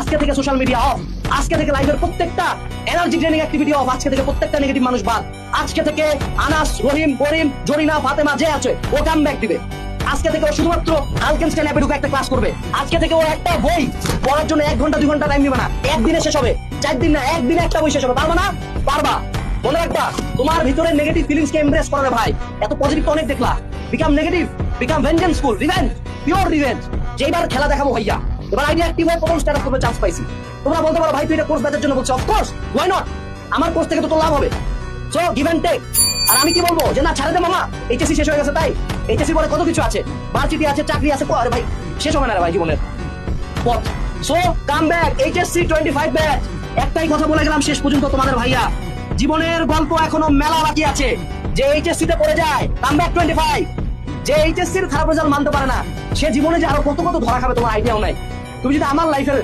আজকে থেকে social media of, আজকে থেকে লাইভের প্রত্যেকটা এনার্জি ড্রেনিং অ্যাক্টিভিটি অফ, আজকে থেকে প্রত্যেকটা নেগেটিভ মানুষ বাদ। আজকে থেকে আনাস, রহিম, করিম, জরিনা, ফাতেমা যে আছে ও কাম ব্যাক দিবে। আজকে থেকে ও শুধুমাত্র আলকেনস্টাইন অ্যাপে ঢুকে একটা ক্লাস করবে। আজকে থেকে ও একটা বই পড়ার জন্য 1 ঘন্টা 2 ঘন্টা টাইম নিবে না, একদিনে শেষ হবে। 4 দিন না, একদিনে একটা বই শেষ হবে। পারবা না? পারবা। মনে রাখবা, তোমার ভিতরে নেগেটিভ ফিলিংস কে এমব্রেস করবে ভাই। এত পজিটিভ তো অনেক দেখলা, become negative, become vengeanceful, revenge, pure revenge. যেইবার খেলা দেখাবো ভাইয়া, এবার আইডিয়া অ্যাক্টিভ হয়ে প্রথম স্ট্যাটাস করবে চান্স পাইছি। তোমরা বলতে পারো ভাই তুই এটা কোর্স ব্যাচের জন্য বলছো, অফ কোর্স, ওয়াই নট? আমার কোর্স থেকে তো তোর লাভ হবে। So give and take. আর আমি কি বলবো যে না ছাড়ে দে মামা, এইচএসসি শেষ হয়ে গেছে, তাই এইচএসসি পরে কত কিছু আছে, ভার্সিটি আছে, চাকরি আছে। আরে ভাই শেষ হবে না রে ভাই জীবনের পথ। So come back, HSC 25 batch. একটাই কথা বলে গেলাম শেষ পর্যন্ত তোমাদের ভাইয়া, জীবনের গল্প এখনো মেলা বাকি আছে। যে এইচএসসি তে পড়ে যায়, কাম ব্যাক 25। যে এইচএসসির খারাপ রেজাল্ট মানতে পারে না, সে জীবনে যে আরো কত কত ধরা খাবে তোমার আইডিয়াও নাই। তুমি যদি আমার লাইফের